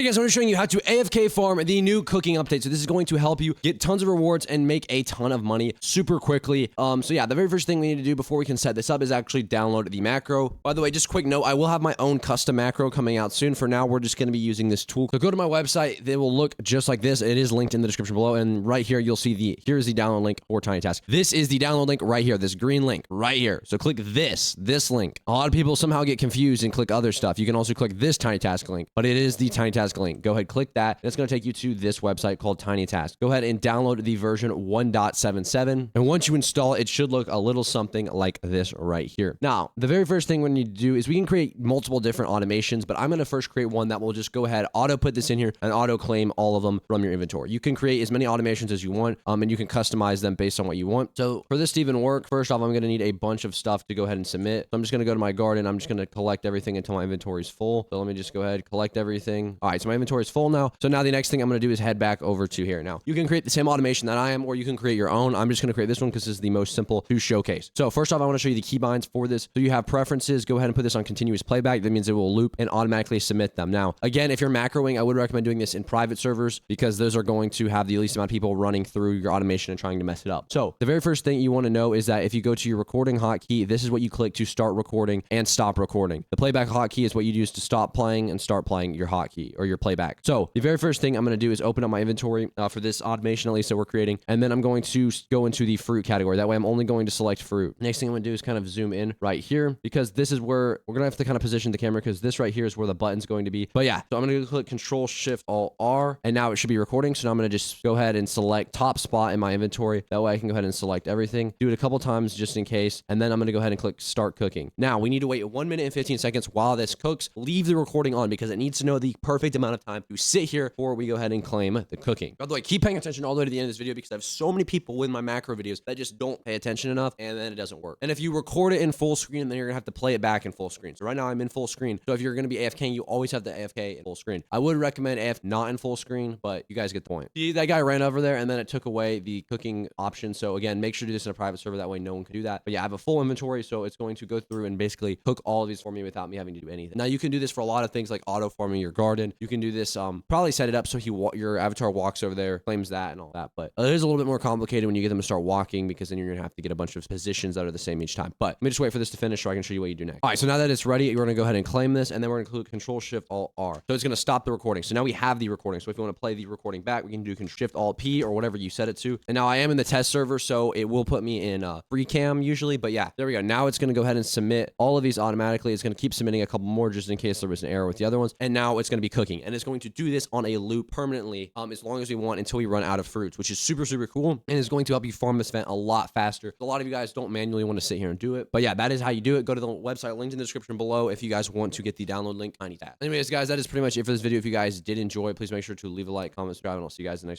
Hey guys, I'm showing you how to AFK farm the new cooking update. So this is going to help you get tons of rewards and make a ton of money super quickly. So yeah, the very first thing we need to do before we can set this up is actually download the macro. By the way, just quick note, I will have my own custom macro coming out soon. For now, we're just going to be using this tool. So go to my website. They will look just like this. It is linked in the description below. And right here, you'll see here's the download link for Tiny Task. This is the download link right here, this green link right here. So click this link. A lot of people somehow get confused and click other stuff. You can also click this Tiny Task link, but it is the Tiny Task link. Go ahead, click that. And it's going to take you to this website called Tiny Task. Go ahead and download the version 1.77. And once you install it, it should look a little something like this right here. Now, the very first thing we need to do is we can create multiple different automations, but I'm going to first create one that will just go ahead, auto put this in here and auto claim all of them from your inventory. You can create as many automations as you want, and you can customize them based on what you want. So for this to even work, first off, I'm going to need a bunch of stuff to go ahead and submit. So I'm just going to go to my garden. I'm just going to collect everything until my inventory is full. So let me just go ahead, collect everything. All right, so my inventory is full now. So now the next thing I'm going to do is head back over to here. Now you can create the same automation that I am, or you can create your own. I'm just going to create this one because this is the most simple to showcase. So first off, I want to show you the keybinds for this. So you have preferences. Go ahead and put this on continuous playback. That means it will loop and automatically submit them. Now, again, if you're macroing, I would recommend doing this in private servers because those are going to have the least amount of people running through your automation and trying to mess it up. So the very first thing you want to know is that if you go to your recording hotkey, this is what you click to start recording and stop recording. The playback hotkey is what you use to stop playing and start playing your hotkey or your playback. So the very first thing I'm going to do is open up my inventory for this automation, at least that we're creating. And then I'm going to go into the fruit category. That way I'm only going to select fruit. Next thing I'm going to do is kind of zoom in right here because this is where we're going to have to kind of position the camera because this right here is where the button's going to be. But yeah, so I'm going to click Control Shift Alt R and now it should be recording. So now I'm going to just go ahead and select top spot in my inventory. That way I can go ahead and select everything. Do it a couple times just in case. And then I'm going to go ahead and click Start Cooking. Now we need to wait 1 minute and 15 seconds while this cooks. Leave the recording on because it needs to know the perfect amount of time to sit here before we go ahead and claim the cooking. By the way, keep paying attention all the way to the end of this video because I have so many people with my macro videos that just don't pay attention enough and then it doesn't work. And if you record it in full screen, then you're gonna have to play it back in full screen. So right now I'm in full screen. So if you're gonna be AFK, you always have the AFK in full screen. I would recommend AF not in full screen, but you guys get the point. See, that guy ran over there and then it took away the cooking option. So again, make sure to do this in a private server. That way no one can do that. But yeah, I have a full inventory. So it's going to go through and basically cook all of these for me without me having to do anything. Now you can do this for a lot of things like auto farming your garden. You can do this, probably set it up so your avatar walks over there, claims that and all that. But it is a little bit more complicated when you get them to start walking because then you're gonna have to get a bunch of positions that are the same each time. But let me just wait for this to finish so I can show you what you do next. All right, so now that it's ready, you're gonna go ahead and claim this and then we're gonna click Control Shift Alt R. So it's gonna stop the recording. So now we have the recording. So if you want to play the recording back, we can do Shift Alt P or whatever you set it to. And now I am in the test server, so it will put me in free cam usually. But yeah, there we go. Now it's gonna go ahead and submit all of these automatically. It's gonna keep submitting a couple more just in case there was an error with the other ones. And now it's gonna be cooking. And it's going to do this on a loop permanently as long as we want until we run out of fruits, which is super, super cool. And is going to help you farm this event a lot faster. A lot of you guys don't manually want to sit here and do it. But yeah, that is how you do it. Go to the website linked in the description below if you guys want to get the download link. Tiny Task. Anyways, guys, that is pretty much it for this video. If you guys did enjoy it, please make sure to leave a like, comment, subscribe, and I'll see you guys in the next video.